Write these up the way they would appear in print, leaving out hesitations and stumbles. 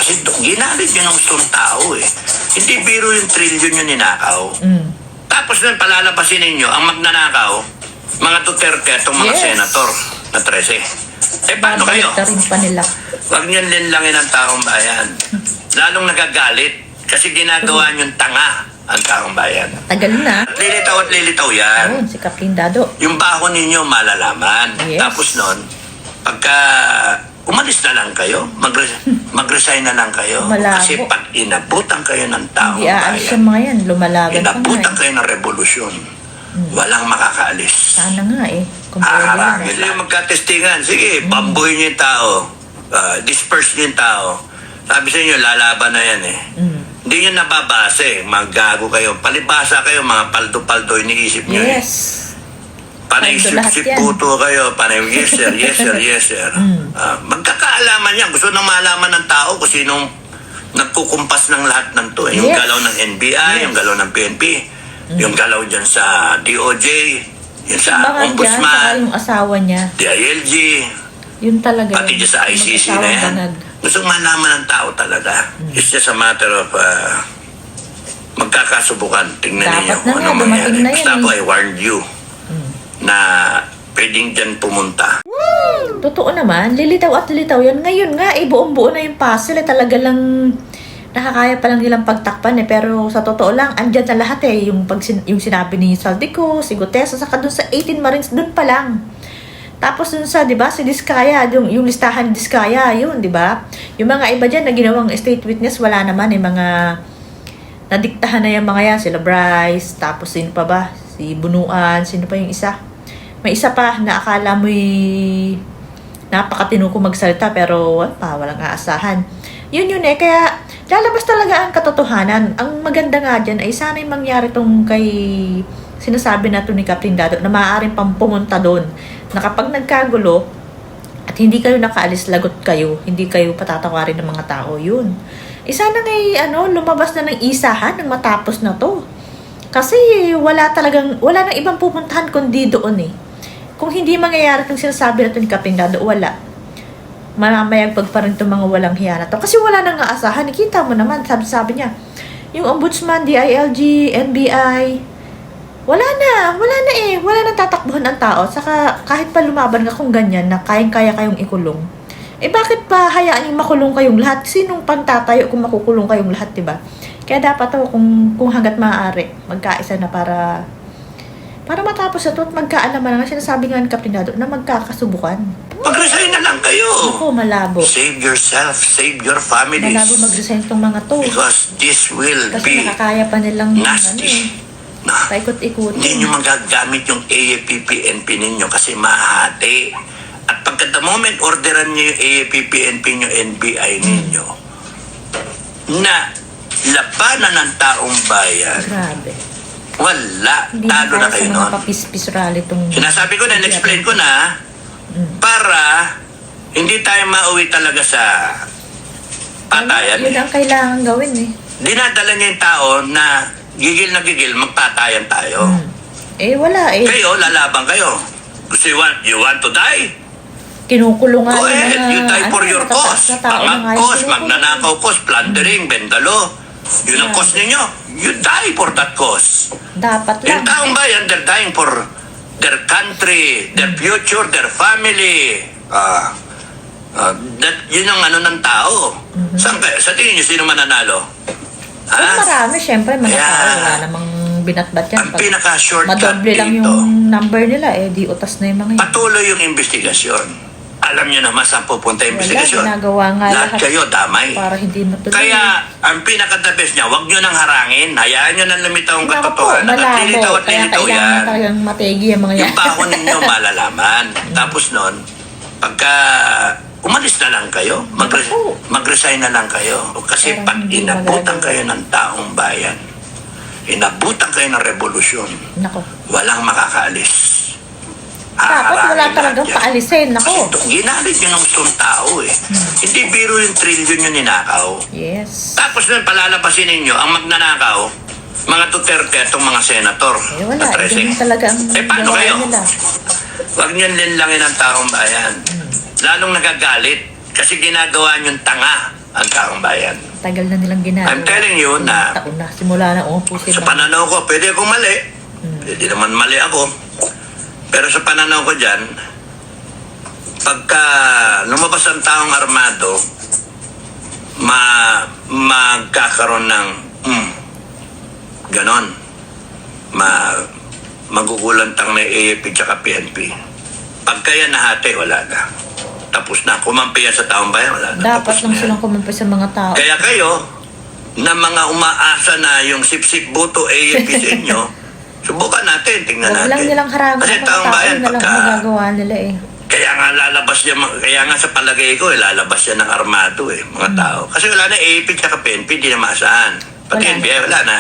Kasi ginamit yun ng gustong tao eh. Hindi biro yung trillion yung ninakaw. Tapos nun palalabasin ninyo, ang magnanakaw, mga Duterte atong mga senator na 13. Eh paano kayo? Pa nila. Huwag nyo linlangin ang taong bayan. Lalong nagagalit kasi ginagawa nyo tanga ang taong bayan. Tagal na. Lilitaw at lilitaw yan. Oo, si Captain Dado. Yung baho ninyo malalaman. Yes. Tapos nun, pagka umalis na lang kayo, mag-resign na lang kayo. Malabo. Kasi pag inabutan kayo ng taong Hindi aalis bayan, yung mga yan. Lumalaban pa nga inabutan eh. kayo ng revolusyon, walang makakaalis. Sana nga eh. Kung pwede Aharangin lang. yung magkatestingan. Sige, bambuhin niyo yung tao. Disperse niyo yung tao. Sabi sa inyo, lalaban na yan eh. Hindi nyo nababase. Maggago kayo. Palibasa kayo, mga paldo-paldo iniisip nyo eh. Yes. Panay Paldo lahat sip-sip yan. puto kayo. Panay yes sir, yes sir, yes sir. Magkakaalaman yan. Gusto nang malaman ng tao kung sinong nagkukumpas ng lahat ng to. Yung Yes. galaw ng NBI, yung galaw ng PNP, yung galaw dyan sa DOJ, yung sa Baka dyan, saka Ombudsman, yung asawa niya. DILG, Yun talaga. pati dyan sa ICC na yan. Gusto malaman ng tao talaga. It's just a matter of magkakasubukan. Tingnan Dapat ninyo na kung nga, ano mangyari. dumating na yan Basta eh. po, I warned you na pwedeng dyan pumunta. Totoo naman, lilitaw at lilitaw yan. Ngayon nga, buong-buo na yung puzzle. Talaga lang nakakaya pa lang nilang pagtakpan eh. Pero sa totoo lang, andyan na lahat eh. Yung sinabi ni Saldico, si Gutesa, saka dun sa 18 Marines, dun pa lang. Tapos dun sa, di ba, si Diskaya, yung listahan ni Diskaya, yun, di ba? Yung mga iba dyan na ginawang state witness, wala naman eh, mga nadiktahan na yung mga yan, sila Bryce, tapos sino pa ba? Si Bunuan, sino pa yung isa? May isa pa na akala mo'y napakatino ko magsalita pero walang aasahan. Yun eh, kaya lalabas talaga ang katotohanan. Ang maganda nga dyan ay sana'y mangyari tong kay sinasabi na to ni Captain Dado na maaaring pang pumunta doon na kapag nagkagulo at hindi kayo nakaalis, lagot kayo, hindi kayo patatawarin ng mga tao, yun. Isa na ngay, lumabas na ng isahan nang matapos na to. Kasi wala nang ibang pupuntahan kundi doon eh. Kung hindi mangyayari itong sinasabi na to ni Captain Dado, wala. Mamayagpag pa rin itong mga walang hiya na to. Kasi wala nang aasahan. Nakita mo naman, sabi niya, yung Ombudsman, DILG, NBI, wala na eh. Wala na tatakbuhan ang tao. Saka kahit pa lumaban ka kung ganyan na kayang-kaya kayong ikulong, eh bakit pa hayaan yung makulong kayong lahat? Sinong pantatayo kung makukulong kayong lahat, diba? Kaya dapat ako kung hanggat maaari, magkaisa na para matapos ito at magkaalaman na nga sinasabi nga ni Captain Dado na magkakasubukan. Mag-resign na lang kayo. Ako, malabo. Save yourself, save your families. Malabo mag-resign tong mga to. Because this will Kasi be nakakaya pa nilang nasty. paikot-ikot. Hindi nyo magagamit yung AAPP-NP ninyo kasi mahati. At pagka the moment orderan nyo yung AAPP-NP nyo, NBI ninyo, na labanan ng taong bayan, Grabe. wala. Hindi Talo na sa kayo mga nun. papis-pis rally itong... Sinasabi ko na, explain ko na, para hindi tayo mauwi talaga sa patayan. Yun ang kailangan gawin eh. Dinadala niya yung tao na gigil na gigil, magpatayan tayo. Eh, wala eh. Kayo, lalaban kayo. Gusto you want to die? Kinukulong nga Go yung ahead, mga... you die for your matataas cause. na tao na nga yung Mag-cause, kinukulong. magnanakaw cause, plundering, bendalo. Yun ang cause ninyo. You die for that cause. Dapat lang. Yung taong bayan, they're dying for their country, their future, their family. Yun ang ng tao. Saan kayo? Sa tingin nyo, sino mananalo? Kung marami, syempre, mga Kaya, tao, wala namang binatbat yan. ang pinaka-shortcut madoble lang dito, yung number nila eh, di utas na yung mga yun. patuloy yung investigasyon. Alam nyo naman saan pupunta yung investigasyon. Ginagawa nga Lahat kayo damay. para hindi matuloy. Kaya, ang pinaka-the best niya, huwag nyo nang harangin. Hayaan nyo nang lumitaw ang Malabo, katotohanan. At lilitaw at kaya lilitaw kailangan yan. talagang mategi ang mga yan. Yung baho ninyo malalaman. Tapos nun, pagka umalis na lang kayo, mag-resign na lang kayo. Kasi Parang pag hindi inabutan magagawa. kayo ng taong bayan, inabutan kayo ng revolusyon, Nako. walang makakaalis. Dapat wala talagang paalisin. Nako. Kasi ginamit nyo ng gustong tao eh. Hindi biro yung trillion yung ninakaw. Yes. Tapos nun palalabasin ninyo, ang magnanakaw, mga Duterte atong mga senator Eh wala, na 13. ganun talaga ang Paano ginawa kayo? nila. Huwag nyo linlangin ang taong bayan. Lalong nagagalit kasi ginagawa nyo tanga ang taong bayan. Tagal na nilang ginagawa. I'm telling you na Taon na, simula na umupo sa sila. pananaw ko, pwede akong mali. Pwede naman mali ako. Pero sa pananaw ko dyan, pagka lumabas ang taong armado, magkakaroon ng ganon. Magugulantang na AFP tsaka PNP. Pagka yan nahati, wala na. Tapos na. Kumampi yan sa taong bayan, wala na. Dapat Tapos lang na yan. silang kumampi sa mga tao. Kaya kayo, na mga umaasa na yung sip-sip boto AFP sa inyo, subukan natin, tingnan Huwag natin. lang nilang harapan Kasi ang mga taong tao, bayan, yun na lang pagka, magagawa nila eh. kaya nga lalabas yan, kaya nga sa palagay ko, lalabas yan ng armado mga tao. Kasi wala na AFP tsaka PNP, di na maasahan. Pati Wala. NBI, wala na.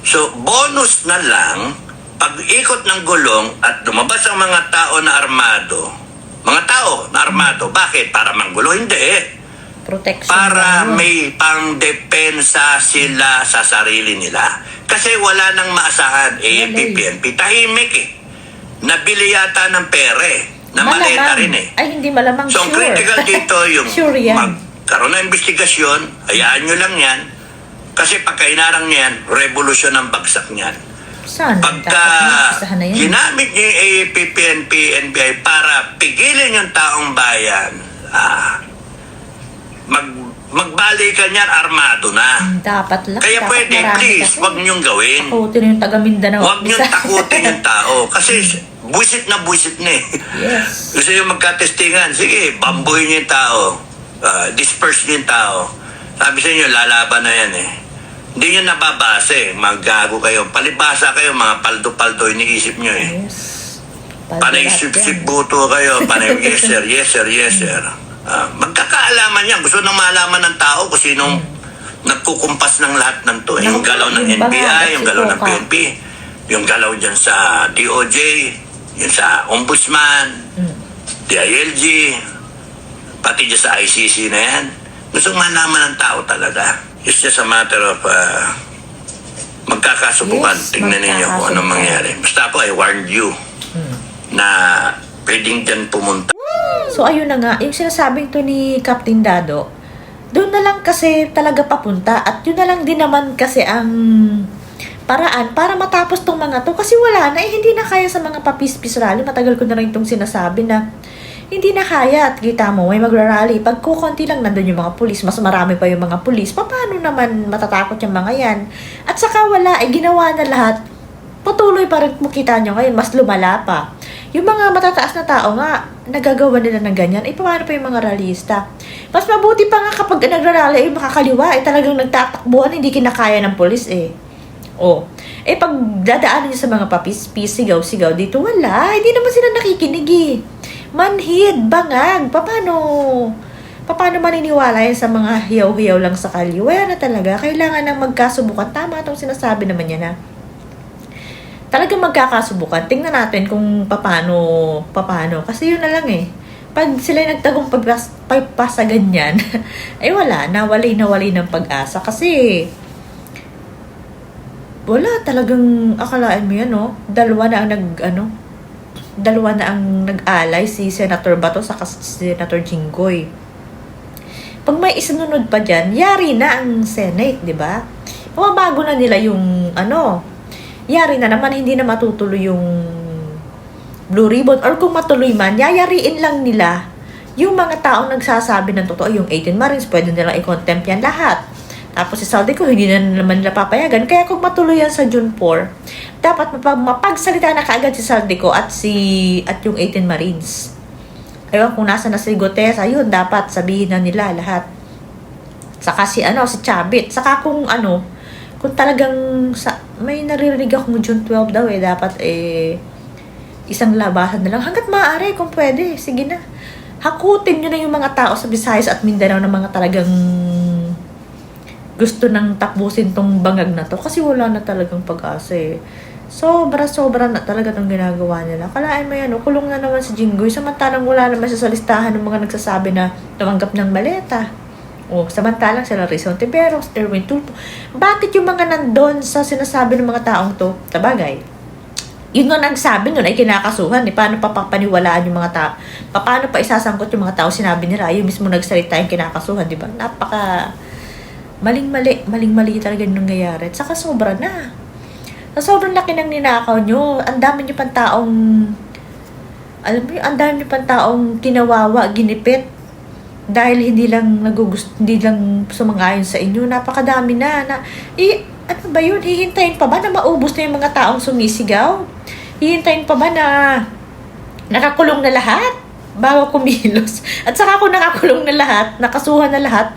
So, bonus na lang, pag ikot ng gulong at lumabas ang mga tao na armado, bakit? Para manggulo? Hindi. Protection. Para na yun. may pangdepensa sila sa sarili nila. Kasi wala nang maasahan. AFP, Wala eh. PNP, tahimik eh. Nabili yata ng pere. Na maleta rin eh. Ay, hindi malamang So, ang sure. critical dito yung Sure yan. magkaroon ng investigasyon, hayaan nyo lang yan. Kasi pagka inarang yan, revolusyon ang bagsak niyan. Saan? Pagka Dapat na yan. ginamit niyo yung AAP, PNP, NBI para pigilin yung taong bayan, magbalikan yan, armado na. Dapat lang. Kaya dapat pwede, marami please, kasi. wag niyong gawin. Takutin yung taga Mindanao. Huwag niyong takutin yung tao. Kasi buwisit na eh. Yes. Gusto nyo magkatestingan, sige, bambuhin niyo yung tao. Disperse niyo yung tao. Sabi sa inyo, lalaban na yan eh. Hindi nyo nababase, maggago kayo. Palibasa kayo, mga paldo-paldo, iniisip nyo eh. Yes. Panay sip-sip buto kayo, panay yes sir, yes sir, yes sir. Magkakaalaman yan. Gusto nang malaman ng tao kung sinong nagkukumpas ng lahat ng to. Yung galaw ng Yung NBI, bangag, yung galaw ng si Coca. PNP, yung galaw dyan sa DOJ, yung sa Ombudsman, DILG, pati dyan sa ICC na yan. Gusto malaman ng tao talaga. It's just a matter of magkakasubukan. Yes, Tingnan ninyo kung anong magkakasubukan. mangyari. Basta ako, I warned you na pwedeng dyan pumunta. So, ayun na nga. Yung sinasabing to ni Captain Dado, doon na lang kasi talaga papunta. At yun na lang din naman kasi ang paraan para matapos tong mga to. Kasi wala na. Hindi na kaya sa mga papis-pis rally. Matagal ko na rin itong sinasabi na hindi na kaya. At kita mo, may magra-rally. Pag kukunti lang nandun yung mga pulis, mas marami pa yung mga pulis. Paano naman matatakot yung mga yan? At saka wala, ginawa na lahat. Patuloy pa rin makita nyo ngayon, mas lumala pa. Yung mga matataas na tao nga, nagagawa nila ng ganyan. Paano pa yung mga rallyista? Mas mabuti pa nga kapag nagra-rally, makakaliwa, talagang nagtatakbuhan, hindi kinakaya ng pulis pag dadaanan niyo sa mga papis-pis, sigaw-sigaw dito, wala. Hindi naman sila nakikinig Manhid, bangag, paano maniniwala yan sa mga hiyaw-hiyaw lang sa kalye? Wala na talaga. Kailangan ng magkasubukan. Tama itong sinasabi naman niya na talagang magkakasubukan. Tingnan natin kung paano. Kasi yun na lang Pag sila nagtagong pagpasa ganyan, ay wala. Nawalay ng pag-asa. Kasi wala talagang akalaan mo yan, Dalawa na ang nag-alay, si Senator Bato sa Senator Jinggoy. Pag may isunod pa dyan, yari na ang Senate, di ba? Mabago na nila yung yari na naman, hindi na matutuloy yung Blue Ribbon. Or kung matuloy man, yayariin lang nila yung mga taong nagsasabi ng totoo. Yung 18 Marines, pwede nilang i-contempt yan lahat. Tapos si Saldico, hindi na naman nila papayagan. Kaya kung matuloy yan sa June 4, dapat mapagsalita na kaagad si Saldico at yung 18 Marines. Ewan kung nasa na si Gutesa, yun, dapat sabihin na nila lahat. Saka si Chavit. Saka kung talagang may naririnig akong June 12 daw dapat isang labasan na lang. Hanggat maaari, kung pwede, sige na. Hakutin nyo na yung mga tao sa Visayas at Mindanao na mga talagang gusto nang tapusin tong bangag na to. Kasi wala na talagang pag-asa Sobra na talaga itong ginagawa nila. Kalaan mo yan, kulong na naman si Jinggoy. Samantalang wala naman sa listahan ng mga nagsasabi na tumanggap ng maleta. Samantalang sila Rizal Tiberos, Erwin Tulfo. Bakit yung mga nandun sa sinasabi ng mga taong to? Sabagay, Yun nga nagsabi nun ay kinakasuhan. Paano pa papaniwalaan yung mga tao? Paano pa isasangkot yung mga tao? Sinabi nila, yung mismo nagsalita yung kinakasuhan, di ba? Napaka maling-mali talaga yung nangyayari. At saka sobra na. Sa sobrang laki ng ninakaw nyo, ang dami nyo pang taong, alam mo yun, ang dami nyo pang taong kinawawa, ginipit. Dahil hindi lang sumang-ayon sa inyo. Napakadami na. Ano ba yun? Hihintayin pa ba na maubos na yung mga taong sumisigaw? Hihintayin pa ba na nakakulong na lahat bago kumilos? At saka kung nakakulong na lahat, nakasuhan na lahat,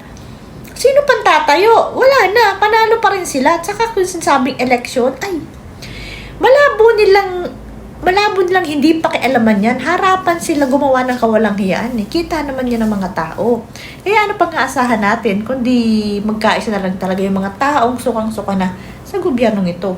sino pang tatayo? Wala na. Panalo pa rin sila. At saka kung sinasabing election, ay, malabo nilang hindi pakialaman yan. Harapan sila gumawa ng kawalang hiyaan. Kita naman yan ng mga tao. Kaya ano pang aasahan natin kundi magkaisa na lang talaga yung mga taong sukang-suka na sa gobyernong ito.